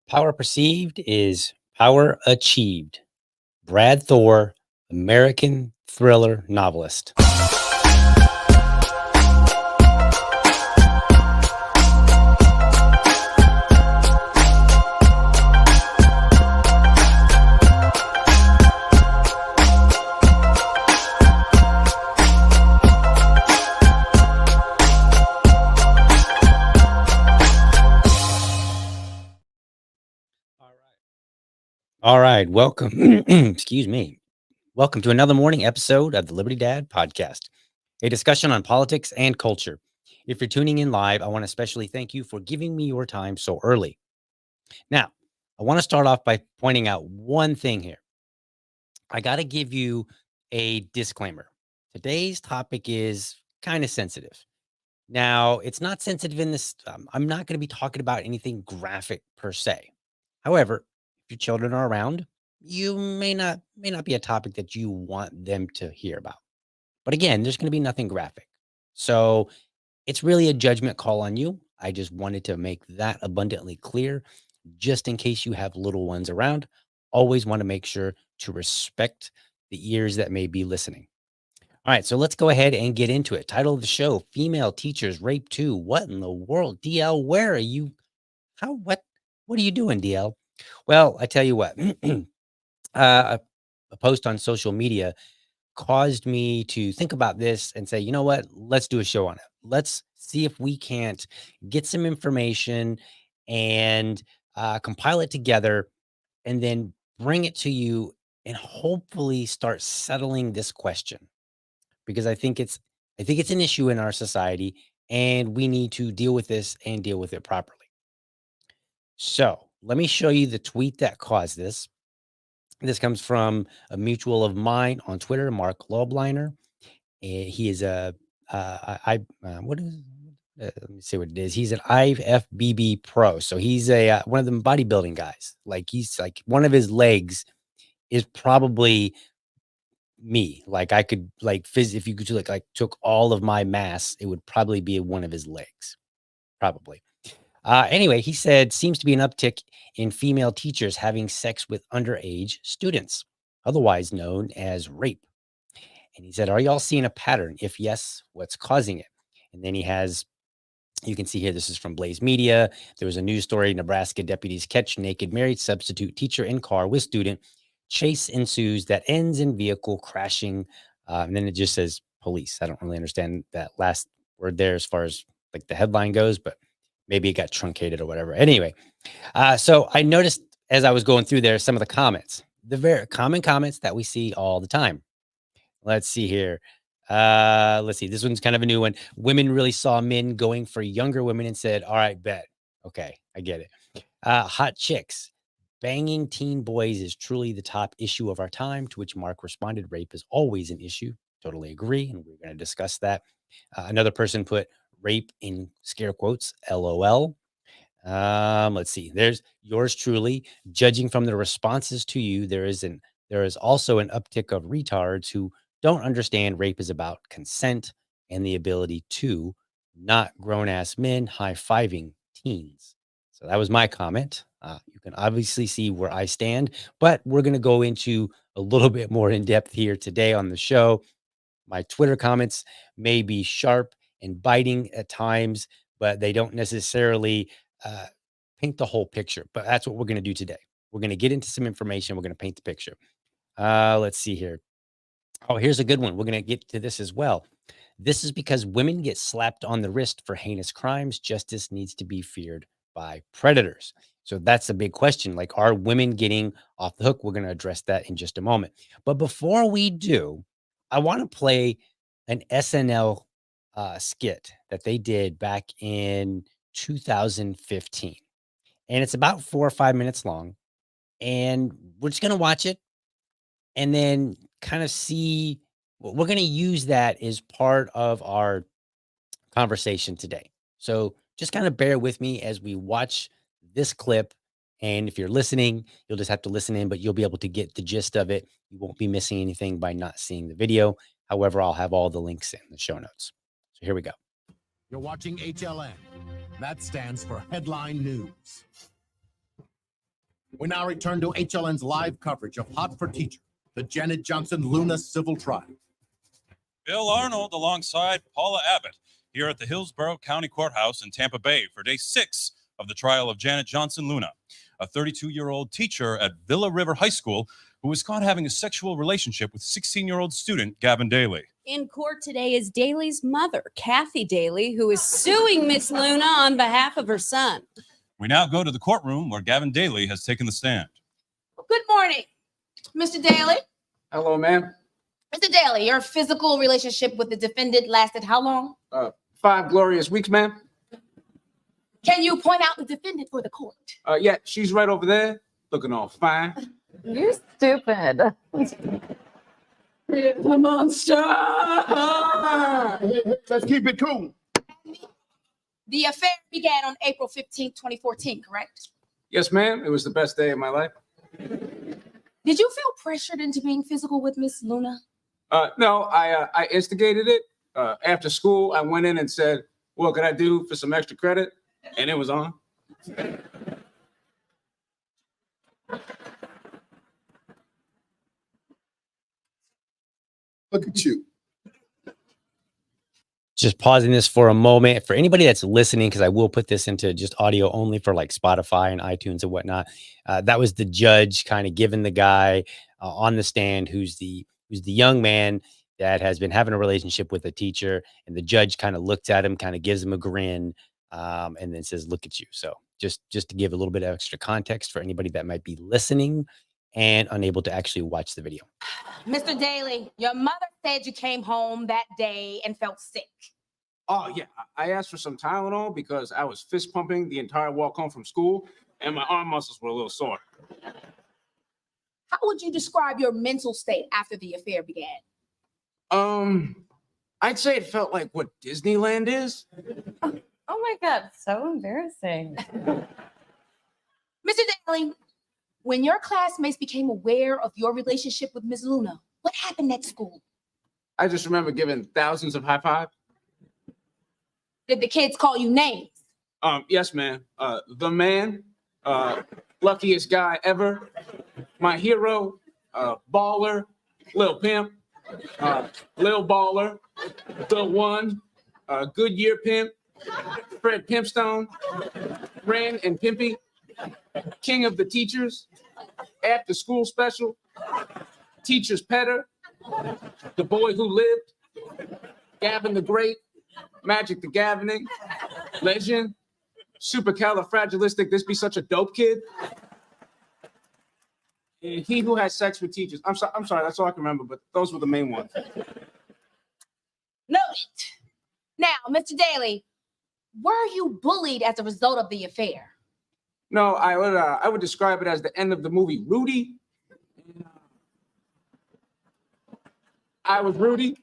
Power perceived is power achieved. Brad Thor, American thriller novelist. All right. Welcome. Excuse me. Welcome to another morning episode of the Liberty Dad podcast, a discussion on politics and culture. If you're tuning in live, I want to especially thank you for giving me your time so early. Now, I want to start off by pointing out one thing here. I got to give you a disclaimer. Today's topic is kind of sensitive. Now, it's not sensitive in this, I'm not going to be talking about anything graphic per se. However, if your children are around, you may not be a topic that you want them to hear about. But again, there's going to be nothing graphic. So it's really a judgment call on you. I just wanted to make that abundantly clear, just in case you have little ones around. Always want to make sure to respect the ears that may be listening. All right, so let's go ahead and get into it. Title of the show: Female Teachers Rape Too. What in the world? DL, where are you? What are you doing, DL? Well, I tell you what, a post on social media caused me to think about this and say, you know what? Let's do a show on it. Let's see if we can't get some information and compile it together and then bring it to you and hopefully start settling this question, because I think it's an issue in our society and we need to deal with this and deal with it properly. So let me show you the tweet that caused this. This comes from a mutual of mine on Twitter, Mark Lobliner. He is a what is let me see what it is. He's an IFBB pro, so he's a one of them bodybuilding guys. Like he's like one of his legs is probably me. Like I could if you could do like took all of my mass, it would probably be one of his legs, probably. Anyway, he said seems to be an uptick in female teachers having sex with underage students, otherwise known as rape. And he said, "Are y'all seeing a pattern? If yes, what's causing it?" And then he has, you can see here, this is from Blaze Media. There was a news story: Nebraska deputies catch naked married substitute teacher in car with student. Chase ensues that ends in vehicle crashing. And then it just says police. I don't really understand that last word there as far as like the headline goes, but maybe it got truncated or whatever. Anyway, so I noticed as I was going through there some of the comments, the very common comments that we see all the time. Let's see here. Let's see. This one's kind of a new one. Women really saw men going for younger women and said, "All right, bet. Okay, I get it." Hot chicks. Banging teen boys is truly the top issue of our time, to which Mark responded, "Rape is always an issue." Totally agree. And we're going to discuss that. Another person put, rape in scare quotes, LOL. Let's see. There's yours truly. Judging from the responses to you, there is also an uptick of retards who don't understand rape is about consent and the ability to, not grown ass men high fiving teens. So that was my comment. You can obviously see where I stand, but we're going to go into a little bit more in depth here today on the show. My Twitter comments may be sharp and biting at times, but they don't necessarily uh, paint the whole picture. But that's what we're going to do today. We're going to get into some information. We're going to paint the picture. Let's see here. Oh, here's a good one. We're going to get to this as well. This is because women get slapped on the wrist for heinous crimes. Justice needs to be feared by predators. So that's a big question. Like, are women getting off the hook? We're going to address that in just a moment. But before we do, I want to play an SNL skit that they did back in 2015. And it's about 4 or 5 minutes long. And we're just going to watch it and then kind of see we're going to use that as part of our conversation today. So just kind of bear with me as we watch this clip. And if you're listening, you'll just have to listen in, but you'll be able to get the gist of it. You won't be missing anything by not seeing the video. However, I'll have all the links in the show notes. So here we go. You're watching HLN. That stands for Headline News. We now return to HLN's live coverage of Hot for Teacher, the Janet Johnson Luna civil trial. Bill Arnold alongside Paula Abbott here at the Hillsborough County Courthouse in Tampa Bay for day 6 of the trial of Janet Johnson Luna, a 32-year-old teacher at Villa River High School who was caught having a sexual relationship with 16-year-old student Gavin Daly. In court today is Daly's mother, Kathy Daly, who is suing Miss Luna on behalf of her son. We now go to the courtroom where Gavin Daly has taken the stand. Good morning, Mr. Daly. Hello, ma'am. Mr. Daly, your physical relationship with the defendant lasted how long? 5 glorious weeks, ma'am. Can you point out the defendant for the court? Yeah, she's right over there, looking all fine. You're stupid. The monster! Let's keep it cool. The affair began on April 15, 2014, correct? Yes, ma'am. It was the best day of my life. Did you feel pressured into being physical with Miss Luna? No, I instigated it. After school, I went in and said, "What could I do for some extra credit?" And it was on. Look at you. Just pausing this for a moment for anybody that's listening, because I will put this into just audio only for like Spotify and iTunes and whatnot. That was the judge kind of giving the guy on the stand who's the young man that has been having a relationship with a teacher, and the judge kind of looks at him, kind of gives him a grin, and then says, "Look at you." So just to give a little bit of extra context for anybody that might be listening and unable to actually watch the video. Mr. Daly, your mother said you came home that day and felt sick. Oh, yeah. I asked for some Tylenol because I was fist pumping the entire walk home from school, and my arm muscles were a little sore. How would you describe your mental state after the affair began? I'd say it felt like what Disneyland is. Oh my God, so embarrassing. Mr. Daly, when your classmates became aware of your relationship with Ms. Luna, what happened at school? I just remember giving thousands of high fives. Did the kids call you names? Yes, ma'am. The man, luckiest guy ever, my hero, baller, Lil Pimp, Lil Baller, the one, Goodyear Pimp, Fred Pimpstone, Ren and Pimpy, King of the Teachers, After School Special, Teacher's Petter, The Boy Who Lived, Gavin the Great, Magic the Gavining, Legend, Supercalifragilistic, This Be Such a Dope Kid, and He Who Has Sex with Teachers. I'm sorry, that's all I can remember, but those were the main ones. Noted. Now, Mr. Daly, were you bullied as a result of the affair? No, I would describe it as the end of the movie Rudy. I was Rudy.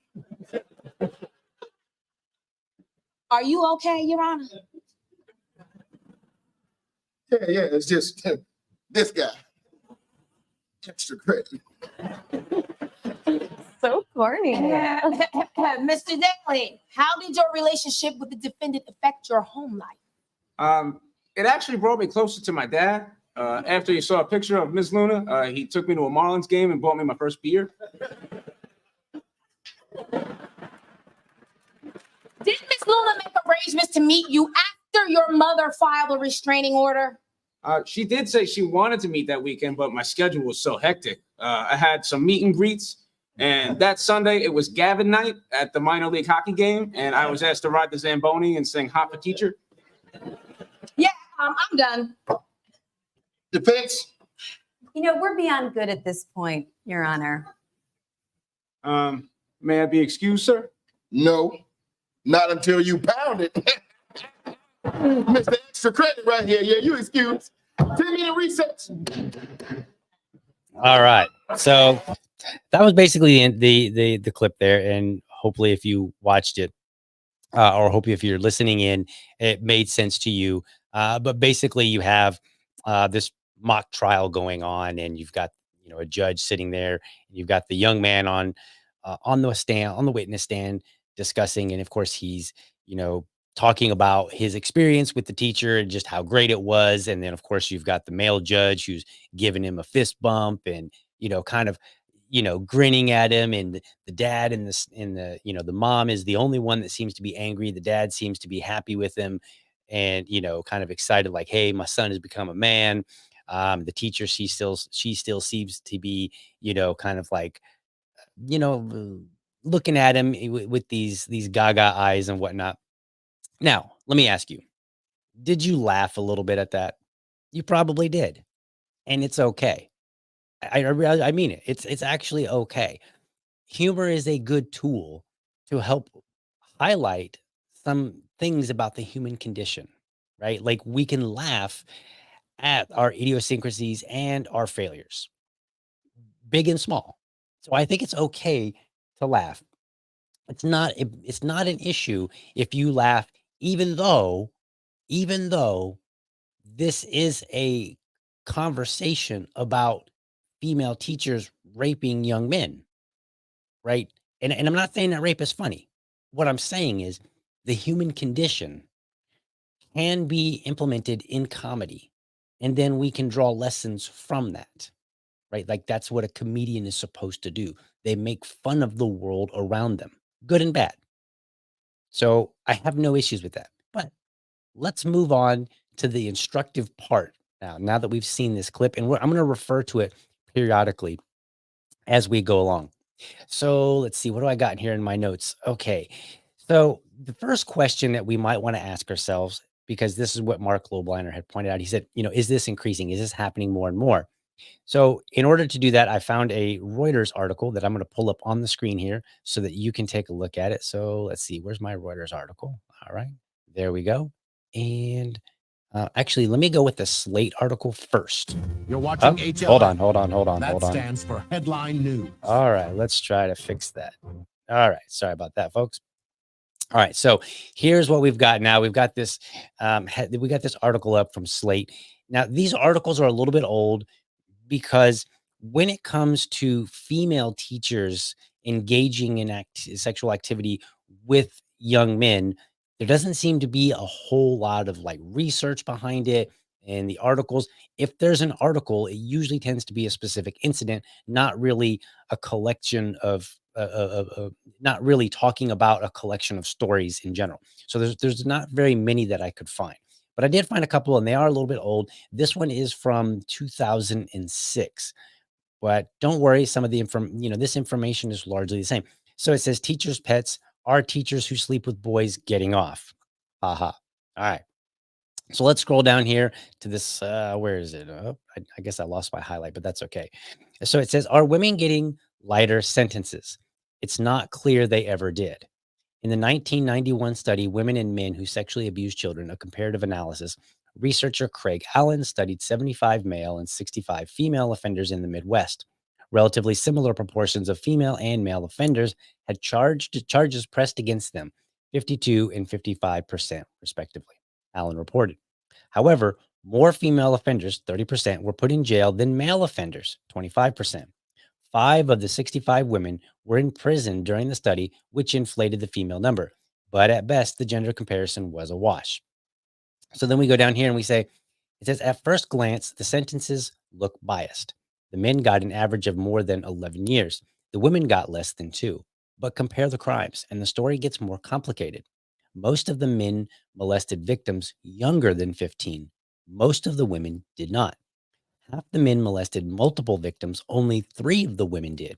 Are you okay, Your Honor? Yeah, it's just this guy. Extra credit. So corny. Mr. Daly, how did your relationship with the defendant affect your home life? It actually brought me closer to my dad. After he saw a picture of Miss Luna, he took me to a Marlins game and bought me my first beer. Did Miss Luna make arrangements to meet you after your mother filed a restraining order? She did say she wanted to meet that weekend, but my schedule was so hectic. I had some meet and greets, and that Sunday it was Gavin night at the minor league hockey game, and I was asked to ride the Zamboni and sing "Hot for Teacher." Yeah, I'm done. Defense? You know, we're beyond good at this point, Your Honor. May I be excused, sir? No, not until you pound it. Mr. Extra Credit right here. Yeah, you excuse. 10-minute recess. All right. So that was basically the clip there, and hopefully, if you watched it, or hopefully if you're listening in, it made sense to you. But basically, you have this mock trial going on, and you've got a judge sitting there, and you've got the young man on the witness stand discussing, and of course he's talking about his experience with the teacher and just how great it was. And then of course you've got the male judge who's giving him a fist bump and kind of grinning at him, and the dad and the mom is the only one that seems to be angry. The dad seems to be happy with him and kind of excited, like, hey, my son has become a man. The teacher, she still seems to be kind of like looking at him with these gaga eyes and whatnot. Now, let me ask you, did you laugh a little bit at that? You probably did. And it's okay. I mean it. It's actually okay. Humor is a good tool to help highlight some things about the human condition, right? Like we can laugh at our idiosyncrasies and our failures, big and small. So I think it's okay to laugh. It's not an issue if you laugh, even though this is a conversation about female teachers raping young men, right? And I'm not saying that rape is funny. What I'm saying is the human condition can be implemented in comedy, and then we can draw lessons from that, right? Like that's what a comedian is supposed to do. They make fun of the world around them, good and bad. So I have no issues with that. But let's move on to the instructive part now that we've seen this clip, and I'm going to refer to it periodically as we go along. So let's see, what do I got here in my notes? Okay. So the first question that we might want to ask ourselves, because this is what Mark Lobliner had pointed out. He said, is this increasing? Is this happening more and more? So in order to do that, I found a Reuters article that I'm going to pull up on the screen here so that you can take a look at it. So let's see, where's my Reuters article? All right, there we go. And actually, let me go with the Slate article first. You're watching HLN. Hold on. That stands for headline news. All right, let's try to fix that. All right, sorry about that, folks. All right, so here's what we've got now. We've got this article up from Slate. Now, these articles are a little bit old because when it comes to female teachers engaging in sexual activity with young men, there doesn't seem to be a whole lot of like research behind it and the articles. If there's an article, it usually tends to be a specific incident, not really a collection of not really talking about a collection of stories in general. So there's not very many that I could find, but I did find a couple, and they are a little bit old. This one is from 2006, but don't worry, some of the this information is largely the same. So it says teachers' pets are teachers who sleep with boys getting off. Aha. All right. So let's scroll down here to this. Where is it? Oh, I guess I lost my highlight, but that's okay. So it says, are women getting lighter sentences? It's not clear they ever did. In the 1991 study, Women and Men Who Sexually Abuse Children, a comparative analysis, researcher Craig Allen studied 75 male and 65 female offenders in the Midwest. Relatively similar proportions of female and male offenders had charges pressed against them. 52 and 55%, respectively, Allen reported. However, more female offenders, 30%, were put in jail than male offenders, 25%. 5 of the 65 women were in prison during the study, which inflated the female number. But at best, the gender comparison was a wash. So then we go down here and we say, it says, at first glance, the sentences look biased. The men got an average of more than 11 years. The women got less than 2. But compare the crimes, and the story gets more complicated. Most of the men molested victims younger than 15. Most of the women did not. Half the men molested multiple victims, only 3 of the women did.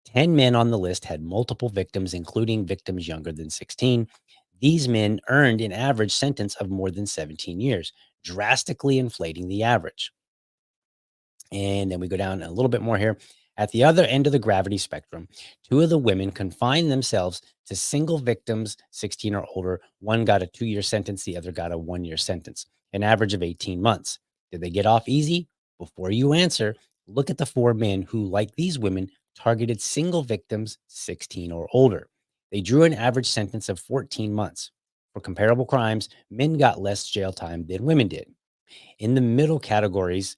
10 men on the list had multiple victims, including victims younger than 16. These men earned an average sentence of more than 17 years, drastically inflating the average. And then we go down a little bit more here. At the other end of the gravity spectrum, 2 of the women confined themselves to single victims, 16 or older. One got a 2-year sentence, the other got a 1-year sentence, an average of 18 months. Did they get off easy? Before you answer, look at the 4 men who, like these women, targeted single victims, 16 or older. They drew an average sentence of 14 months. For comparable crimes, men got less jail time than women did. In the middle categories,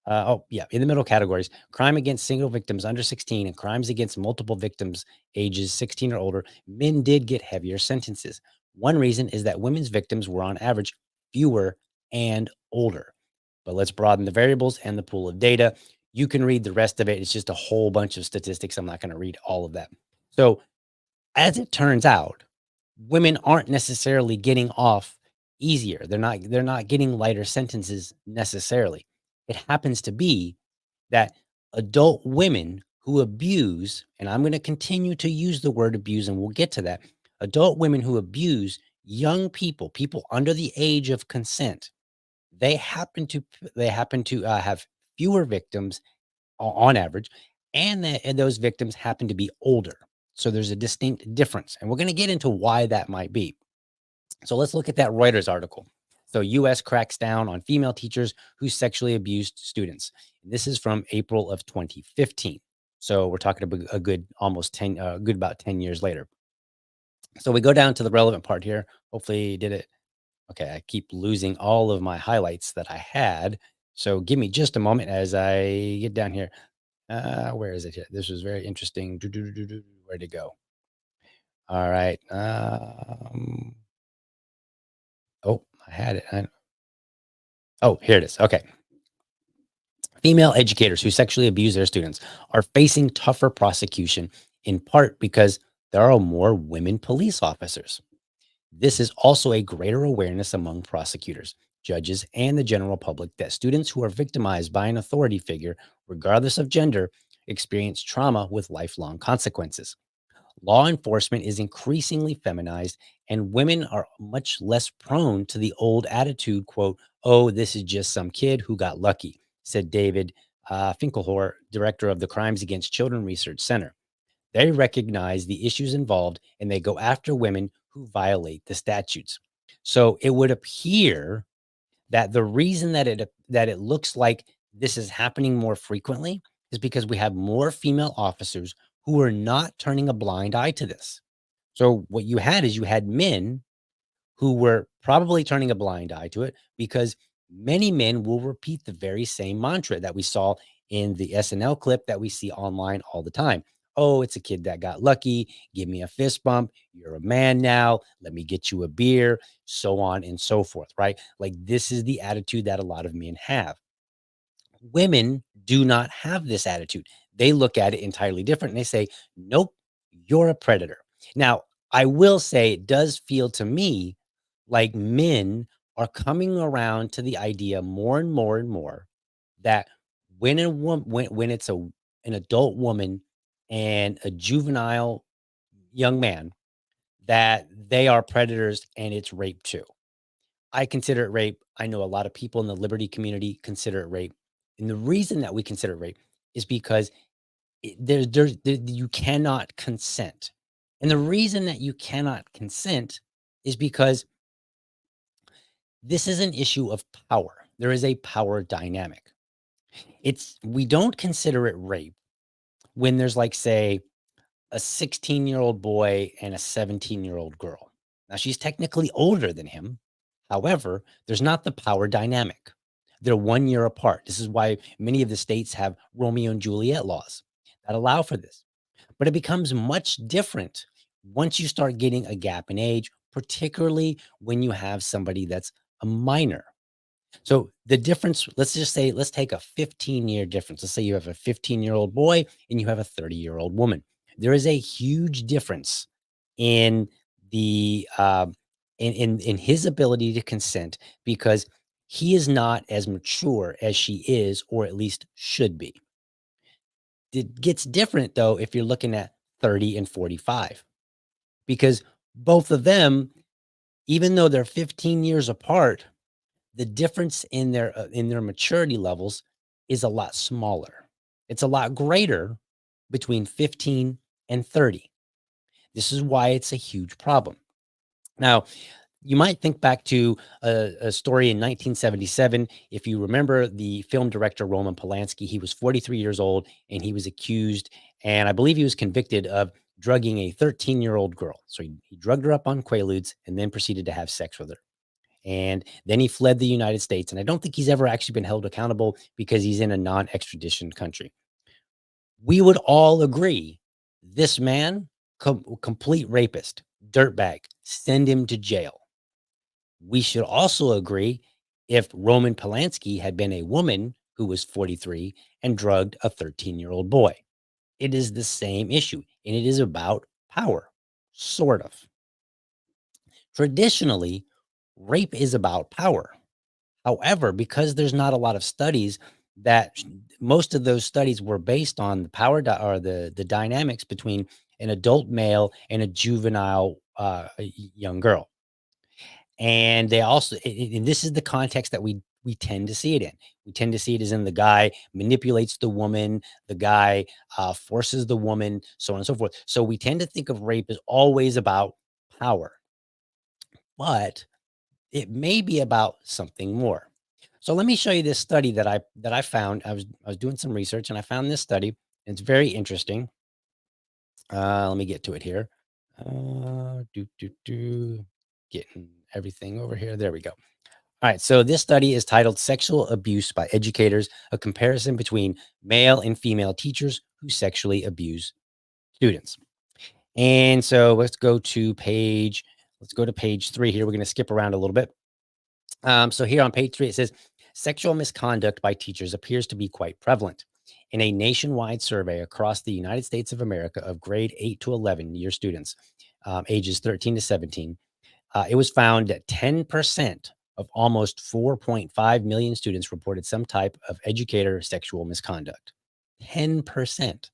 crime against single victims under 16 and crimes against multiple victims ages 16 or older, men did get heavier sentences. One reason is that women's victims were on average fewer and older. But let's broaden the variables and the pool of data. You can read the rest of it. It's just a whole bunch of statistics. I'm not going to read all of that. So as it turns out, women aren't necessarily getting off easier. They're not getting lighter sentences necessarily. It happens to be that adult women who abuse, and I'm going to continue to use the word abuse, and we'll get to that. Adult women who abuse young people, people under the age of consent, they happen to have fewer victims on average, and those victims happen to be older. So there's a distinct difference, and we're going to get into why that might be. So let's look at that Reuters article. So U.S. cracks down on female teachers who sexually abused students. This is from April of 2015. So we're talking about a good about 10 years later. So we go down to the relevant part here. Hopefully you did it. Okay, I keep losing all of my highlights that I had. So give me just a moment as I get down here. Where is it here? This was very interesting. Where'd it go? All right. Oh, I had it. Oh, here it is. Okay. Female educators who sexually abuse their students are facing tougher prosecution, in part because there are more women police officers. This is also a greater awareness among prosecutors, judges, and the general public that students who are victimized by an authority figure, regardless of gender, experience trauma with lifelong consequences. Law enforcement is increasingly feminized, and women are much less prone to the old attitude, quote, oh, this is just some kid who got lucky, said David Finkelhor, director of the Crimes Against Children Research Center. They recognize the issues involved, and they go after women who violate the statutes. So it would appear that the reason that it looks like this is happening more frequently is because we have more female officers who are not turning a blind eye to this. So what you had men who were probably turning a blind eye to it, because many men will repeat the very same mantra that we saw in the SNL clip that we see online all the time. Oh, it's a kid that got lucky. Give me a fist bump. You're a man now. Let me get you a beer, so on and so forth, right? Like, this is the attitude that a lot of men have. Women do not have this attitude. They look at it entirely different, and they say, nope, you're a predator. Now, I will say it does feel to me like men are coming around to the idea more and more and more that when it's an adult woman and a juvenile young man, that they are predators and it's rape too. I consider it rape. I know a lot of people in the liberty community consider it rape. And the reason that we consider it rape is because you cannot consent. And the reason that you cannot consent is because this is an issue of power. There is a power dynamic. We don't consider it rape when there's, like, say, a 16-year-old boy and a 17-year-old girl. Now, she's technically older than him. However, there's not the power dynamic. They're 1 year apart. This is why many of the states have Romeo and Juliet laws that allow for this. But it becomes much different once you start getting a gap in age, particularly when you have somebody that's a minor. So the difference, let's just say, let's take a 15-year difference. Let's say you have a 15-year-old boy and you have a 30-year-old woman. There is a huge difference in the in his ability to consent because he is not as mature as she is, or at least should be. It gets different though if you're looking at 30 and 45, because both of them, even though they're 15 years apart, the difference in their maturity levels is a lot smaller. It's a lot greater between 15 and 30. This is why it's a huge problem. Now, you might think back to a story in 1977. If you remember the film director Roman Polanski, he was 43 years old and he was accused, and I believe he was convicted of drugging a 13-year-old girl. So he drugged her up on Quaaludes and then proceeded to have sex with her. And then he fled the United States. And I don't think he's ever actually been held accountable because he's in a non-extradition country. We would all agree this man, complete rapist, dirtbag, send him to jail. We should also agree if Roman Polanski had been a woman who was 43 and drugged a 13-year-old boy. It is the same issue, and it is about power, sort of. Traditionally, rape is about power. However, because there's not a lot of studies, that most of those studies were based on the power or the dynamics between an adult male and a juvenile young girl. And they also, and this is the context that we tend to see it in. We tend to see it as in the guy manipulates the woman, the guy forces the woman, so on and so forth. So we tend to think of rape as always about power, but it may be about something more. So let me show you this study that I found. I was doing some research and I found this study. It's very interesting. Let me get to it here. Getting everything over here. There we go. All right. So this study is titled Sexual Abuse by Educators, a comparison between male and female teachers who sexually abuse students. And so let's go to page 3 here. We're going to skip around a little bit. So here on page 3, it says sexual misconduct by teachers appears to be quite prevalent. In a nationwide survey across the United States of America of grade 8 to 11 year students, ages 13 to 17, it was found that 10% of almost 4.5 million students reported some type of educator sexual misconduct. 10%.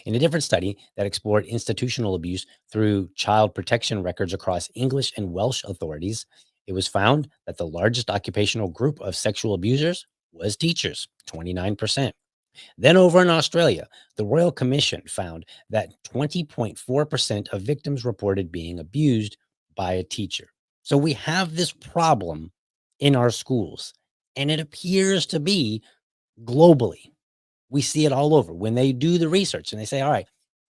In a different study that explored institutional abuse through child protection records across English and Welsh authorities, it was found that the largest occupational group of sexual abusers was teachers, 29%. Then over in Australia, the Royal Commission found that 20.4% of victims reported being abused by a teacher. So we have this problem in our schools, and it appears to be globally. We see it all over. When they do the research and they say, all right,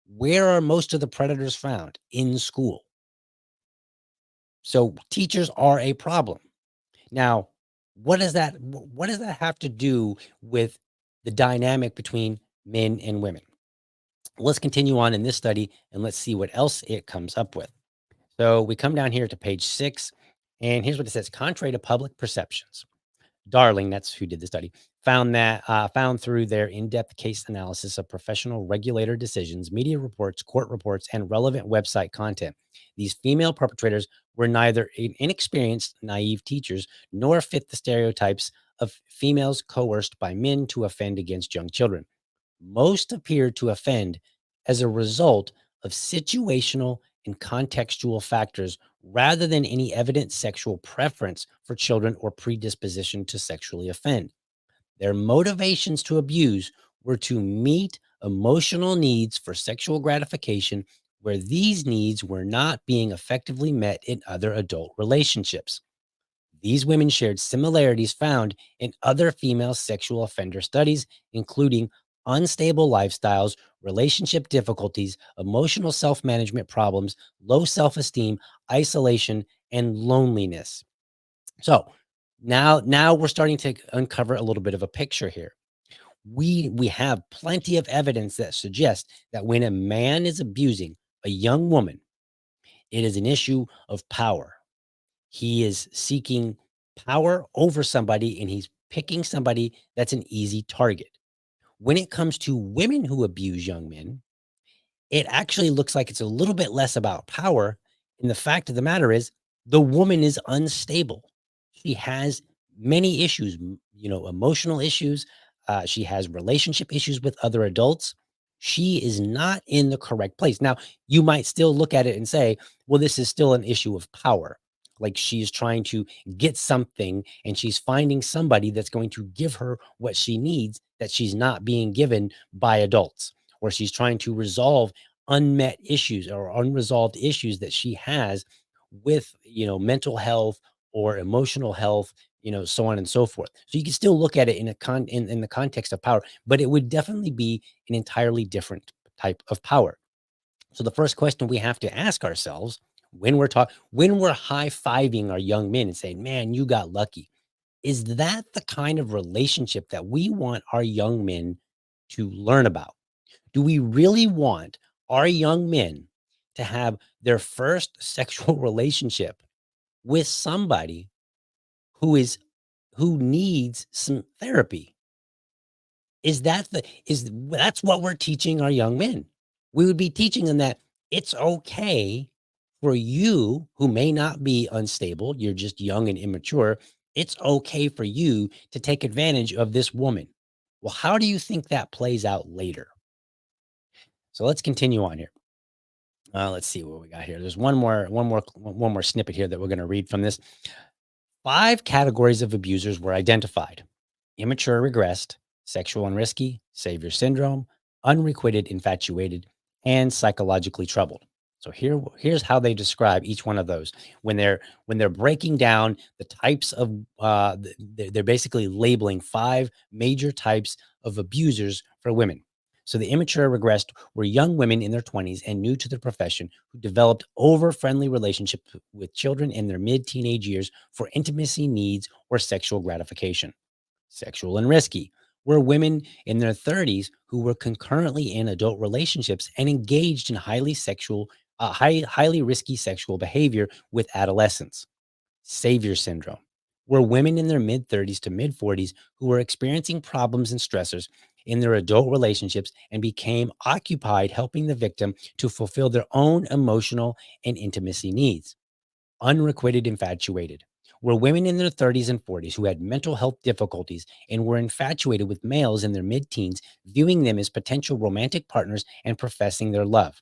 where are most of the predators found? In school. So teachers are a problem. Now, what does that have to do with the dynamic between men and women? Let's continue on in this study and let's see what else it comes up with. So we come down here to page 6, and here's what it says. Contrary to public perceptions, Darling, that's who did the study, found through their in-depth case analysis of professional regulator decisions, media reports, court reports, and relevant website content, these female perpetrators were neither inexperienced, naive teachers, nor fit the stereotypes of females coerced by men to offend against young children. Most appeared to offend as a result of situational and contextual factors rather than any evident sexual preference for children or predisposition to sexually offend. Their motivations to abuse were to meet emotional needs for sexual gratification where these needs were not being effectively met in other adult relationships. These women shared similarities found in other female sexual offender studies, including unstable lifestyles, relationship difficulties, emotional self-management problems, low self-esteem, isolation, and loneliness. So now we're starting to uncover a little bit of a picture here. We have plenty of evidence that suggests that when a man is abusing a young woman, it is an issue of power. He is seeking power over somebody and he's picking somebody that's an easy target. When it comes to women who abuse young men, it actually looks like it's a little bit less about power. And the fact of the matter is, the woman is unstable. She has many issues, emotional issues. She has relationship issues with other adults. She is not in the correct place. Now, you might still look at it and say, well, this is still an issue of power. Like she's trying to get something and she's finding somebody that's going to give her what she needs that she's not being given by adults, or she's trying to resolve unmet issues or unresolved issues that she has with mental health or emotional health, so on and so forth. So you can still look at it in the context of power, but it would definitely be an entirely different type of power. So the first question we have to ask ourselves when we're high-fiving our young men and saying, man, you got lucky, is that the kind of relationship that we want our young men to learn about? Do we really want our young men to have their first sexual relationship with somebody who needs some therapy? That's what we're teaching our young men. We would be teaching them that it's okay for you, who may not be unstable, you're just young and immature, it's okay for you to take advantage of this woman. Well, how do you think that plays out later? So let's continue on here. Let's see what we got here. There's one more snippet here that we're going to read from this. 5 categories of abusers were identified: immature regressed, sexual and risky, savior syndrome, unrequited infatuated, and psychologically troubled. So here's how they describe each one of those. When they're breaking down the types of, they're basically labeling 5 major types of abusers for women. So the immature regressed were young women in their 20s and new to the profession who developed over-friendly relationships with children in their mid-teenage years for intimacy needs or sexual gratification. Sexual and risky were women in their 30s who were concurrently in adult relationships and engaged in highly risky sexual behavior with adolescents. Savior syndrome were women in their mid-30s to mid-40s who were experiencing problems and stressors in their adult relationships and became occupied helping the victim to fulfill their own emotional and intimacy needs. Unrequited infatuated were women in their 30s and 40s who had mental health difficulties and were infatuated with males in their mid-teens, viewing them as potential romantic partners and professing their love.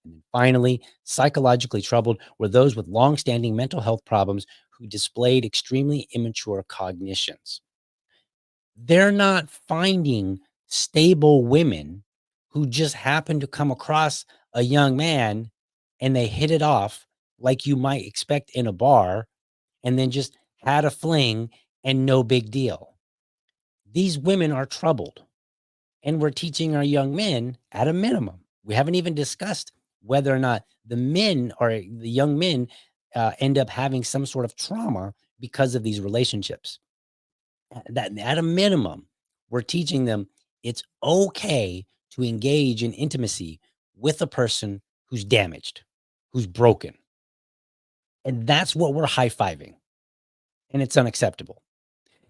And then finally, psychologically troubled were those with long-standing mental health problems who displayed extremely immature cognitions. They're not finding stable women who just happen to come across a young man and they hit it off like you might expect in a bar and then just had a fling and no big deal. These women are troubled, and we're teaching our young men at a minimum. We haven't even discussed whether or not the young men end up having some sort of trauma because of these relationships. That at a minimum, we're teaching them it's okay to engage in intimacy with a person who's damaged, who's broken. And that's what we're high-fiving. And it's unacceptable.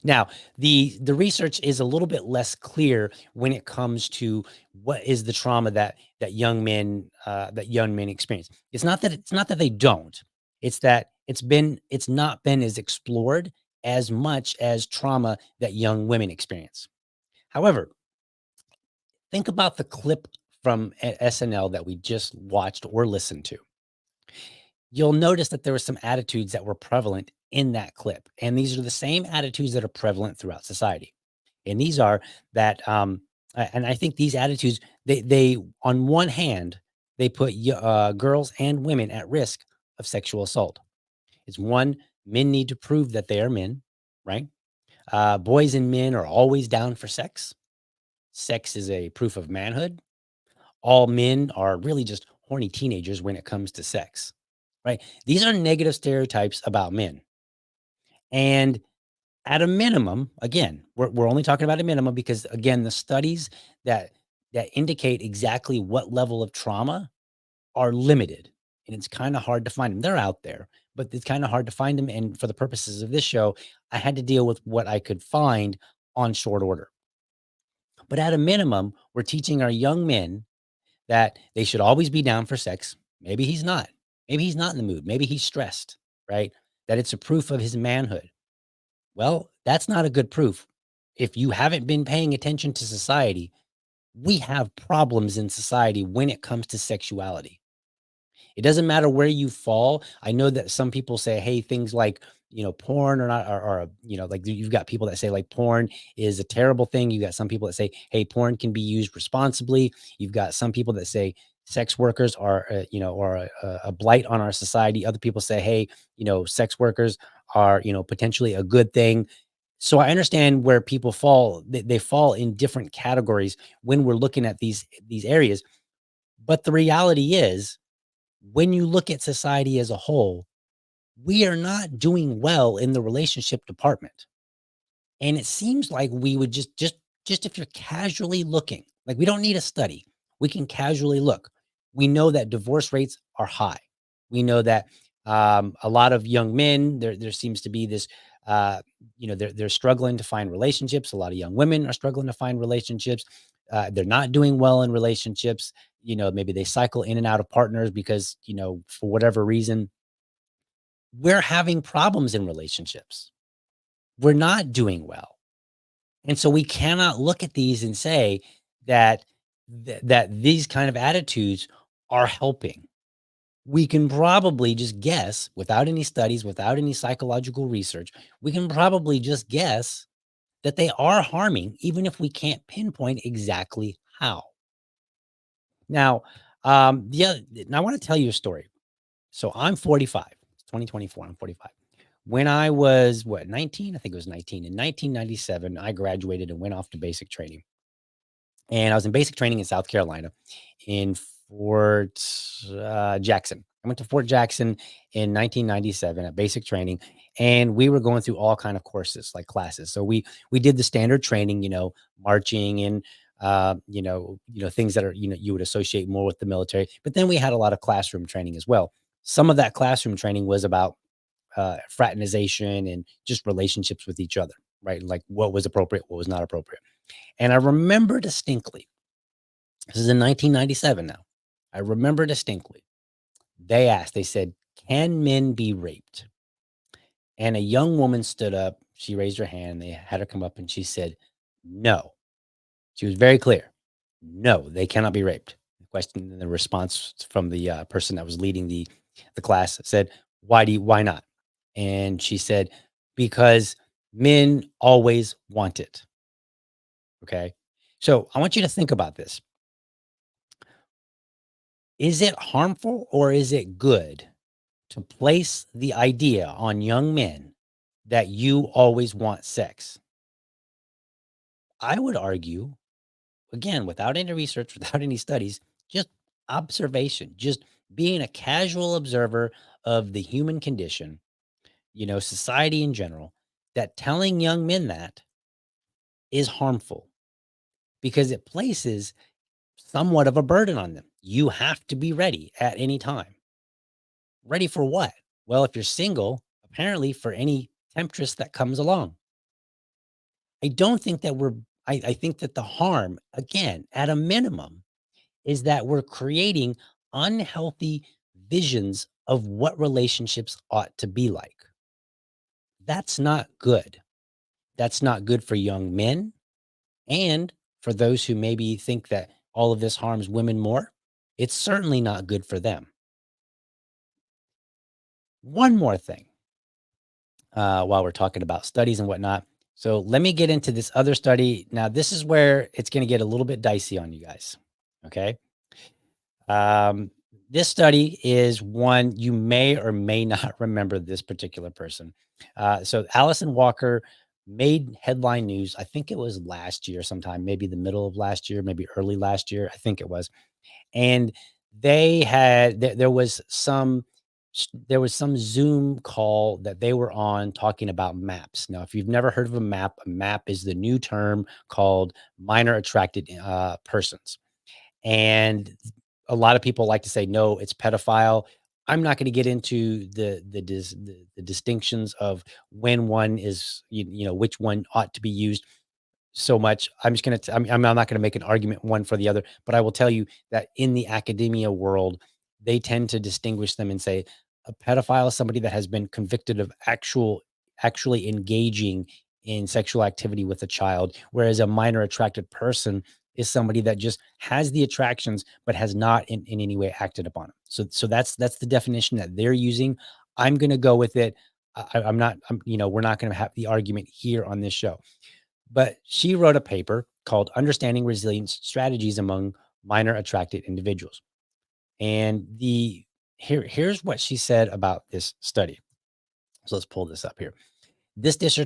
Now, the research is a little bit less clear when it comes to what is the trauma that young men experience. It's not that they don't. It's that it's not been as explored as much as trauma that young women experience. However, think about the clip from SNL that we just watched or listened to. You'll notice that there were some attitudes that were prevalent in that clip. And these are the same attitudes that are prevalent throughout society. And these are that, and I think these attitudes, they on one hand, they put girls and women at risk of sexual assault. It's one, men need to prove that they are men, right? Boys and men are always down for sex. Sex is a proof of manhood. all men are really just horny teenagers when it comes to sex, right? These are negative stereotypes about men. And at a minimum, again, we're only talking about a minimum because again, the studies that indicate exactly what level of trauma are limited, and it's kind of hard to find them. They're out there, but it's kind of hard to find them. And for the purposes of this show, I had to deal with what I could find on short order. But at a minimum, we're teaching our young men that they should always be down for sex. Maybe he's not. Maybe he's not in the mood. Maybe he's stressed, right? That it's a proof of his manhood. Well, that's not a good proof. If you haven't been paying attention to society, we have problems in society when it comes to sexuality. It doesn't matter where you fall. I know that some people say, hey, things like, porn or not, or like you've got people that say like porn is a terrible thing. You got some people that say, hey, porn can be used responsibly. You've got some people that say sex workers are, or a blight on our society. Other people say, hey, sex workers are, potentially a good thing. So I understand where people fall. They fall in different categories when we're looking at these areas. But the reality is, when you look at society as a whole, we are not doing well in the relationship department. And it seems like we would just if you're casually looking, like we don't need a study, we can casually look. We know that divorce rates are high. We know that a lot of young men, there seems to be this, they're struggling to find relationships. A lot of young women are struggling to find relationships. They're not doing well in relationships. Maybe they cycle in and out of partners because, for whatever reason, we're having problems in relationships. We're not doing well. And so we cannot look at these and say that these kind of attitudes are helping. We can probably just guess without any studies, without any psychological research, we can probably just guess that they are harming, even if we can't pinpoint exactly how. Now, now I want to tell you a story. So I'm 45. It's 2024. I'm 45. When I was 19, I think it was 19. In 1997, I graduated and went off to basic training. And I was in basic training in South Carolina in Fort Jackson. I went to Fort Jackson in 1997 at basic training, and we were going through all kind of courses, like classes. So we did the standard training, marching and things that are, you would associate more with the military. But then we had a lot of classroom training as well. Some of that classroom training was about fraternization and just relationships with each other, right? Like what was appropriate, what was not appropriate. And I remember distinctly, this is in 1997 now. I remember distinctly, they said, can men be raped? And a young woman stood up, she raised her hand, they had her come up and she said, no. She was very clear. No, they cannot be raped. The question and the response from the person that was leading the class said, why not? And she said, because men always want it. Okay. So I want you to think about this. Is it harmful or is it good to place the idea on young men that you always want sex? I would argue, again, without any research, without any studies, just observation, just being a casual observer of the human condition, society in general, that telling young men that is harmful because it places somewhat of a burden on them. You have to be ready at any time. Ready for what? Well, if you're single, apparently for any temptress that comes along. I don't think that I think that the harm, again, at a minimum, is that we're creating unhealthy visions of what relationships ought to be like. That's not good. That's not good for young men. And for those who maybe think that all of this harms women more, it's certainly not good for them. One more thing, while we're talking about studies and whatnot. So let me get into this other study. Now, this is where it's going to get a little bit dicey on you guys. Okay. This study is one you may or may not remember this particular person. So Allison Walker made headline news. I think it was last year sometime, maybe the middle of last year, maybe early last year. I think it was. And there was some Zoom call that they were on talking about maps. Now, if you've never heard of a map is the new term called minor attracted persons. And a lot of people like to say, no, it's pedophile. I'm not going to get into the distinctions of when one is, which one ought to be used so much. I'm just going to, I'm not going to make an argument one for the other, but I will tell you that in the academia world, they tend to distinguish them and say a pedophile is somebody that has been convicted of actually engaging in sexual activity with a child, whereas a minor attracted person is somebody that just has the attractions, but has not in any way acted upon them. So that's the definition that they're using. I'm going to go with it. I'm not, we're not going to have the argument here on this show. But she wrote a paper called Understanding Resilience Strategies Among Minor Attracted Individuals. And here's what she said about this study. So let's pull this up here. This is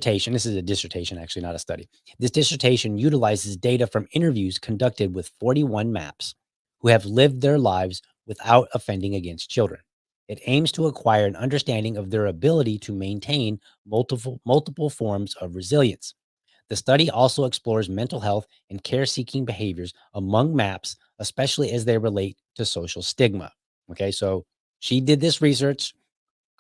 a dissertation, actually, not a study. This dissertation utilizes data from interviews conducted with 41 MAPs who have lived their lives without offending against children. It aims to acquire an understanding of their ability to maintain multiple forms of resilience. The study also explores mental health and care-seeking behaviors among MAPs, especially as they relate to social stigma. Okay, so she did this research.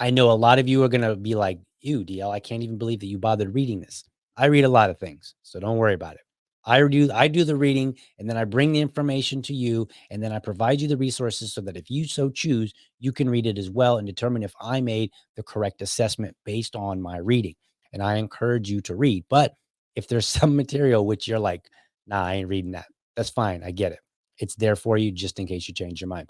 I know a lot of you are going to be like, ew, DL, I can't even believe that you bothered reading this. I read a lot of things, so don't worry about it. I do the reading, and then I bring the information to you, and then I provide you the resources so that if you so choose, you can read it as well and determine if I made the correct assessment based on my reading. And I encourage you to read. But if there's some material which you're like, nah, I ain't reading that, that's fine. I get it. It's there for you just in case you change your mind.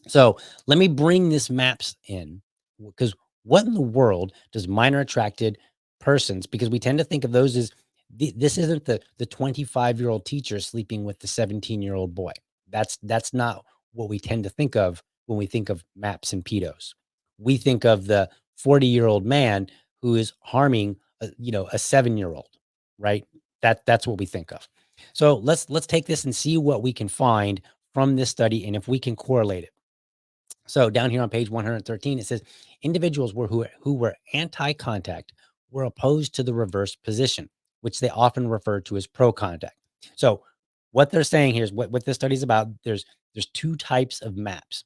So let me bring this MAPS in, because what in the world does minor attracted persons, because we tend to think of those as this isn't the 25-year-old teacher sleeping with the 17-year-old boy. That's not what we tend to think of when we think of MAPS and pedos. We think of the 40-year-old man who is harming a 7-year-old, right? That's what we think of. So let's take this and see what we can find from this study and if we can correlate it. So down here on page 113, it says individuals who were anti-contact were opposed to the reverse position, which they often refer to as pro-contact. So what they're saying here is what this study is about. There's two types of MAPs,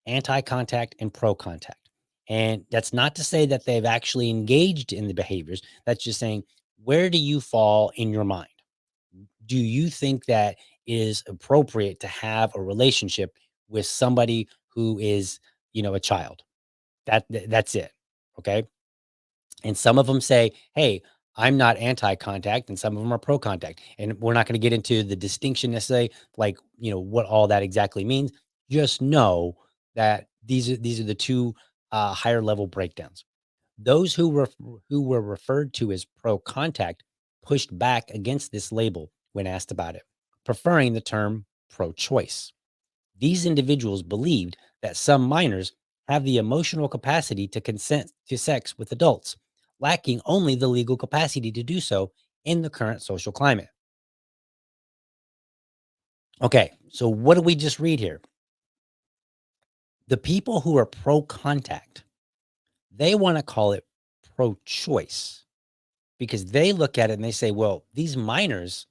anti-contact and pro-contact. And that's not to say that they've actually engaged in the behaviors. That's just saying, where do you fall in your mind? Do you think that it is appropriate to have a relationship with somebody who is, a child? That's it. Okay. And some of them say, hey, I'm not anti-contact, and some of them are pro-contact. And we're not going to get into the distinction necessarily, like, what all that exactly means. Just know that these are the two higher level breakdowns. Those who were referred to as pro-contact pushed back against this label when asked about it, preferring the term pro-choice. These individuals believed that some minors have the emotional capacity to consent to sex with adults, lacking only the legal capacity to do so in the current social climate. Okay, so what did we just read here? The people who are pro-contact, they want to call it pro-choice because they look at it and they say, well, these minors,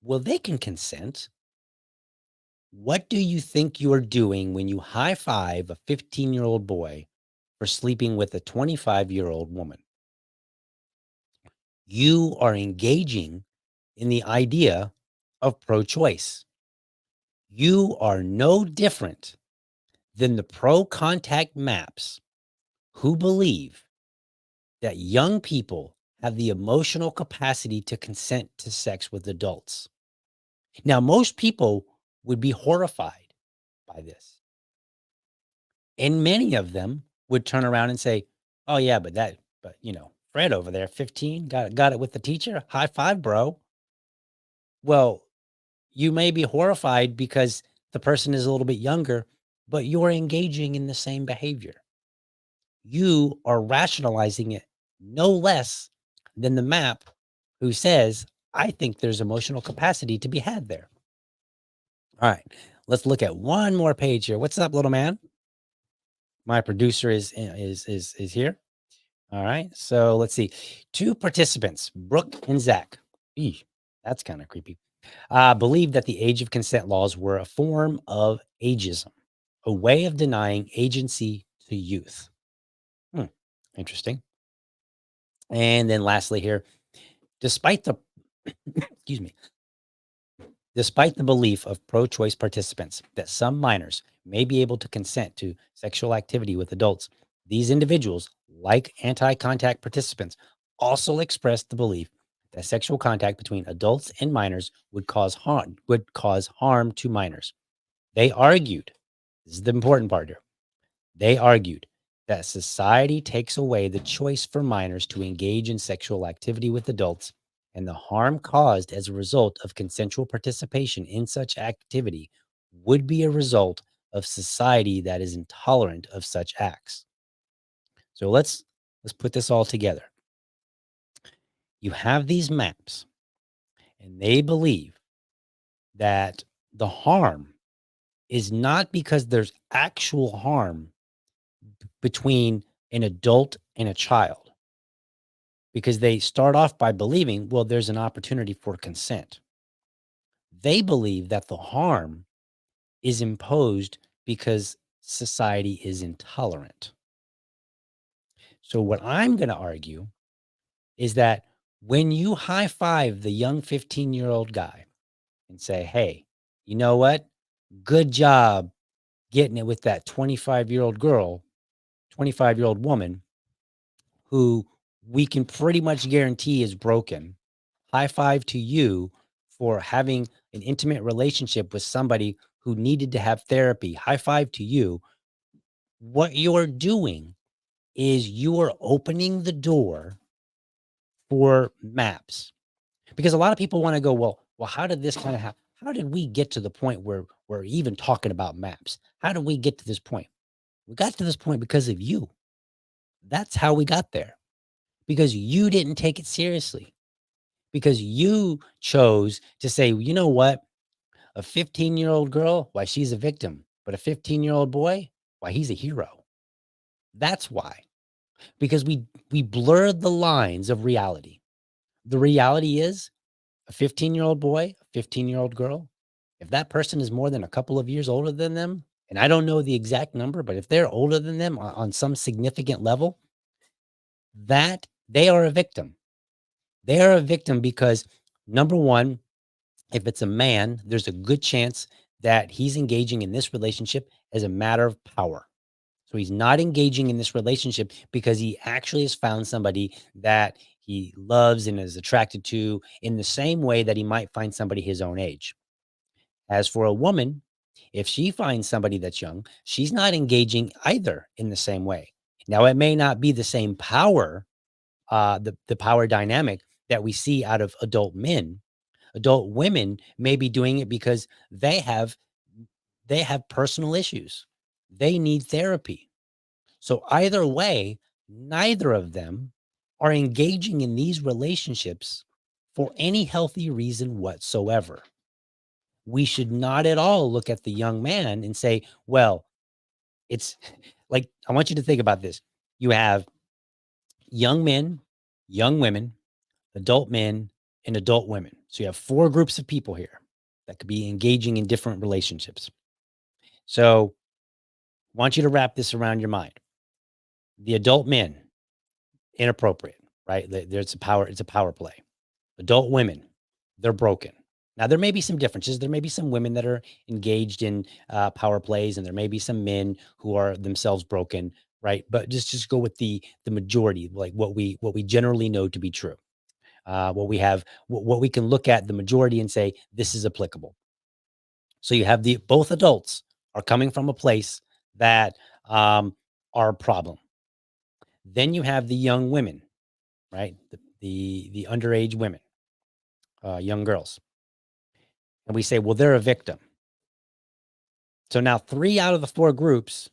well, they can consent. What do you think you're doing when you high five a 15-year-old boy for sleeping with a 25-year-old woman? You are engaging in the idea of pro-choice. You are no different than the pro-contact MAPs who believe that young people have the emotional capacity to consent to sex with adults. Now, most people would be horrified by this. And many of them would turn around and say, oh yeah, but Fred over there, 15, got it with the teacher. High five, bro. Well, you may be horrified because the person is a little bit younger, but you're engaging in the same behavior. You are rationalizing it no less than the MAP who says, I think there's emotional capacity to be had there. All right, let's look at one more page here. What's up, little man? My producer is here. All right. So let's see. 2 participants, Brooke and Zach. Eesh, that's kind of creepy. Believed that the age of consent laws were a form of ageism, a way of denying agency to youth. Interesting. And then lastly here, despite the excuse me, despite the belief of pro-choice participants that some minors may be able to consent to sexual activity with adults, these individuals, like anti-contact participants, also expressed the belief that sexual contact between adults and minors would cause harm to minors. They argued, this is the important part here, they argued that society takes away the choice for minors to engage in sexual activity with adults, and the harm caused as a result of consensual participation in such activity would be a result of society that is intolerant of such acts. So let's put this all together. You have these maps, and they believe that the harm is not because there's actual harm between an adult and a child, because they start off by believing, well, there's an opportunity for consent. They believe that the harm is imposed because society is intolerant. So what I'm going to argue is that when you high five the young 15-year-old guy and say, hey, you know what? Good job getting it with that 25-year-old girl, 25-year-old woman who we can pretty much guarantee is broken. High five to you for having an intimate relationship with somebody who needed to have therapy. High five to you. What you're doing is you are opening the door for maps, because a lot of people want to go, well, how did this kind of happen? How did we get to the point where we're even talking about maps? How did we get to this point? We got to this point because of you. That's how we got there, because you didn't take it seriously, because you chose to say, you know what? A 15-year-old girl, why, she's a victim, but a 15-year-old boy, why, he's a hero. That's why, because we blurred the lines of reality. The reality is a 15-year-old boy, a 15-year-old girl, if that person is more than a couple of years older than them, and I don't know the exact number, but if they're older than them on some significant level, that they are a victim. They are a victim because, number one, if it's a man, there's a good chance that he's engaging in this relationship as a matter of power. So he's not engaging in this relationship because he actually has found somebody that he loves and is attracted to in the same way that he might find somebody his own age. As for a woman, if she finds somebody that's young, she's not engaging either in the same way. Now, it may not be the same power, the power dynamic that we see out of adult men. Adult women may be doing it because they have personal issues. They need therapy. So either way, neither of them are engaging in these relationships for any healthy reason whatsoever. We should not at all look at the young man and say, well, it's like, I want you to think about this. You have young men, young women, adult men, and adult women. So you have 4 groups of people here that could be engaging in different relationships. So I want you to wrap this around your mind. The adult men, inappropriate, right? It's a power play. Adult women, they're broken. Now, there may be some differences. There may be some women that are engaged in power plays, and there may be some men who are themselves broken, right? But just go with the majority, like what we generally know to be true. What we can look at the majority and say, this is applicable. So you have both adults are coming from a place that are a problem. Then you have the young women, right? The underage women, young girls. And we say, well, they're a victim. So now 3 out of the 4 groups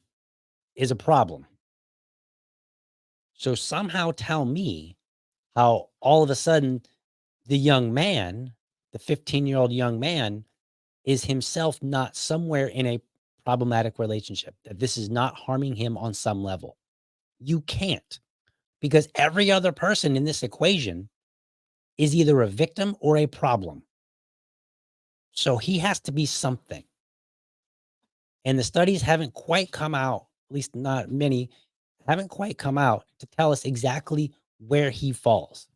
is a problem. So somehow tell me how all of a sudden the young man, the 15-year-old young man, is himself not somewhere in a problematic relationship, that this is not harming him on some level. You can't, because every other person in this equation is either a victim or a problem. So he has to be something. And the studies haven't quite come out, at least not many, haven't quite come out to tell us exactly where he falls.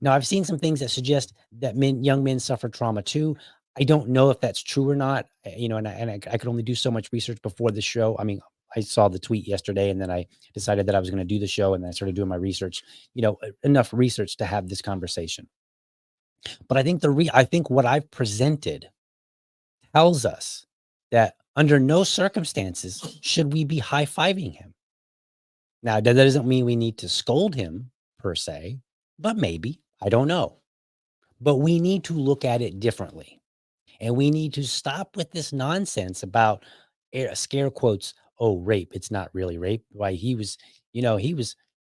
Now, I've seen some things that suggest that young men suffer trauma too. I don't know if that's true or not, and I could only do so much research before the show. I mean, I saw the tweet yesterday, and then I decided that I was going to do the show, and then I started doing my research, enough research to have this conversation. But I think I think what I've presented tells us that under no circumstances should we be high-fiving him. Now, that doesn't mean we need to scold him per se, but maybe, I don't know. But we need to look at it differently. And we need to stop with this nonsense about scare quotes, oh, rape. It's not really rape. Why he was,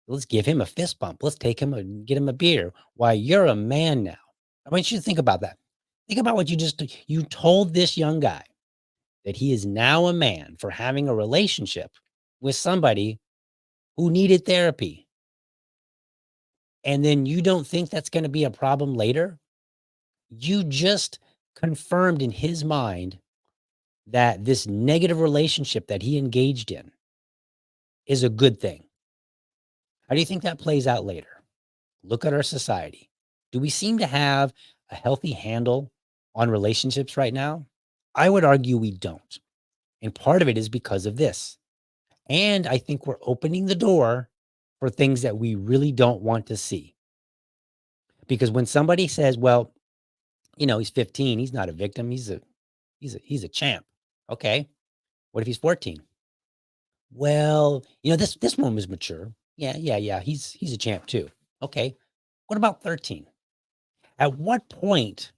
let's give him a fist bump. Let's take him and get him a beer. Why, you're a man now. I want you to think about that. Think about what you told this young guy that he is now a man for having a relationship with somebody who needed therapy. And then you don't think that's going to be a problem later? You just confirmed in his mind that this negative relationship that he engaged in is a good thing. How do you think that plays out later? Look at our society. Do we seem to have a healthy handle on relationships right now? I would argue we don't. And part of it is because of this. And I think we're opening the door for things that we really don't want to see. Because when somebody says, well, he's 15, he's not a victim, he's a champ. Okay. What if he's 14? Well, this one was mature. Yeah. He's a champ too. Okay. What about 13? At what point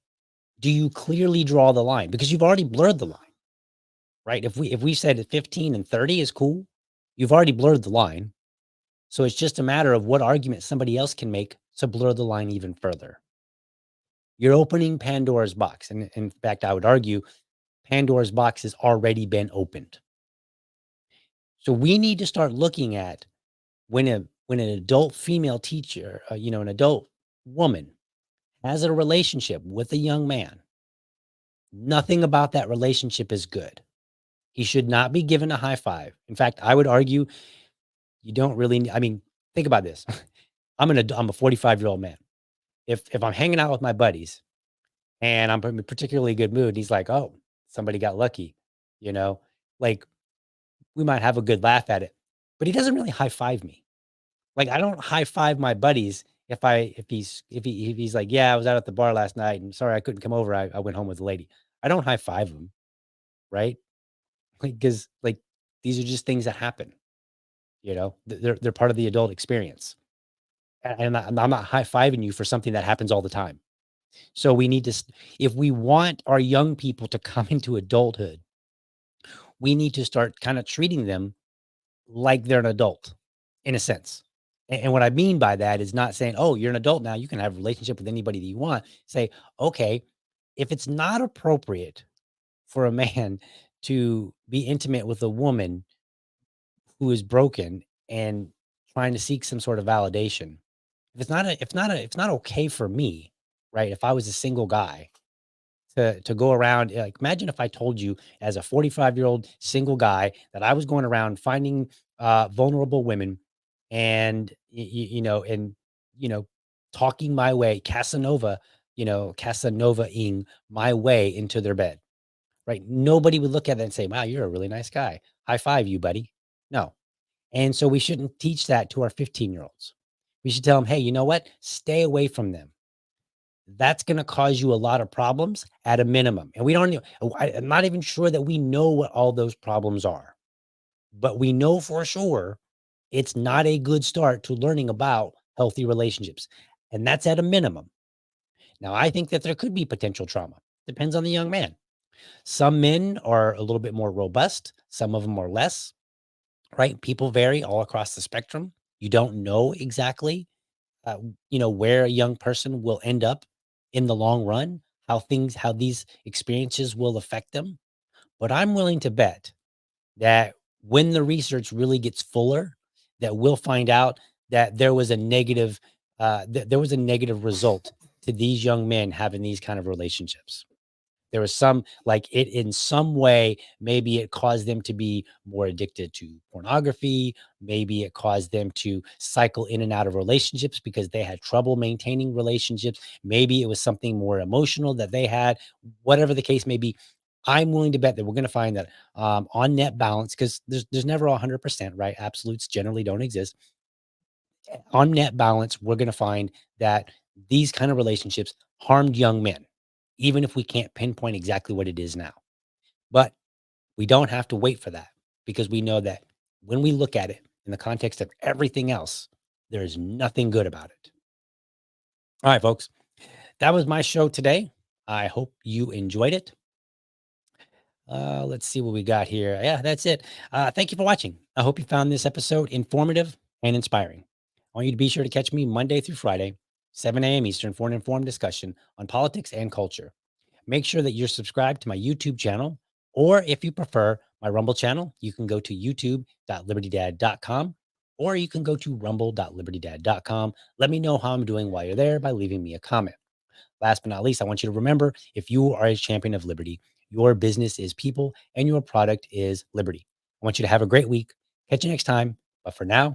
do you clearly draw the line? Because you've already blurred the line, right? If we said 15 and 30 is cool, you've already blurred the line. So it's just a matter of what argument somebody else can make to blur the line even further. You're opening Pandora's box. And in fact, I would argue Pandora's box has already been opened. So we need to start looking at when an adult female teacher, an adult woman has a relationship with a young man, nothing about that relationship is good. He should not be given a high five. In fact, I would argue you don't really, think about this. I'm a 45-year-old man. If I'm hanging out with my buddies and I'm in a particularly good mood, and he's like, oh, somebody got lucky, like we might have a good laugh at it, but he doesn't really high five me. Like I don't high five my buddies if he's like, yeah, I was out at the bar last night and sorry I couldn't come over. I went home with a lady. I don't high five him, right? Because these are just things that happen. They're part of the adult experience. And I'm not high fiving you for something that happens all the time. So we need to, if we want our young people to come into adulthood, we need to start kind of treating them like they're an adult in a sense. And what I mean by that is not saying, oh, you're an adult now, you can have a relationship with anybody that you want. Say, okay, if it's not appropriate for a man to be intimate with a woman who is broken and trying to seek some sort of validation, if it's not okay for me, right? If I was a single guy to go around, like imagine if I told you as a 45-year-old single guy that I was going around finding vulnerable women and talking my way, Casanova-ing my way into their bed, right? Nobody would look at that and say, wow, you're a really nice guy. High five you, buddy. No. And so we shouldn't teach that to our 15-year-olds. We should tell them, hey, you know what? Stay away from them. That's going to cause you a lot of problems at a minimum. And I'm not even sure that we know what all those problems are, but we know for sure it's not a good start to learning about healthy relationships. And that's at a minimum. Now, I think that there could be potential trauma. Depends on the young man. Some men are a little bit more robust. Some of them are less, right? People vary all across the spectrum. You don't know exactly, where a young person will end up in the long run, how these experiences will affect them. But I'm willing to bet that when the research really gets fuller, that we'll find out that there was a negative result to these young men having these kind of relationships. There was some, like, it in some way, maybe it caused them to be more addicted to pornography. Maybe it caused them to cycle in and out of relationships because they had trouble maintaining relationships. Maybe it was something more emotional that they had. Whatever the case may be, I'm willing to bet that we're going to find that on net balance, because there's never 100%, right? Absolutes generally don't exist. On net balance, we're going to find that these kind of relationships harmed young men, even if we can't pinpoint exactly what it is now. But we don't have to wait for that, because we know that when we look at it in the context of everything else, there is nothing good about it. All right, folks, that was my show today. I hope you enjoyed it. Let's see what we got here. Yeah, that's it. Thank you for watching. I hope you found this episode informative and inspiring. I want you to be sure to catch me Monday through Friday, 7 a.m. Eastern, for an informed discussion on politics and culture. Make sure that you're subscribed to my YouTube channel, or if you prefer my Rumble channel, you can go to youtube.libertydad.com, or you can go to rumble.libertydad.com. Let me know how I'm doing while you're there by leaving me a comment. Last but not least, I want you to remember, if you are a champion of liberty, your business is people and your product is liberty. I want you to have a great week. Catch you next time. But for now,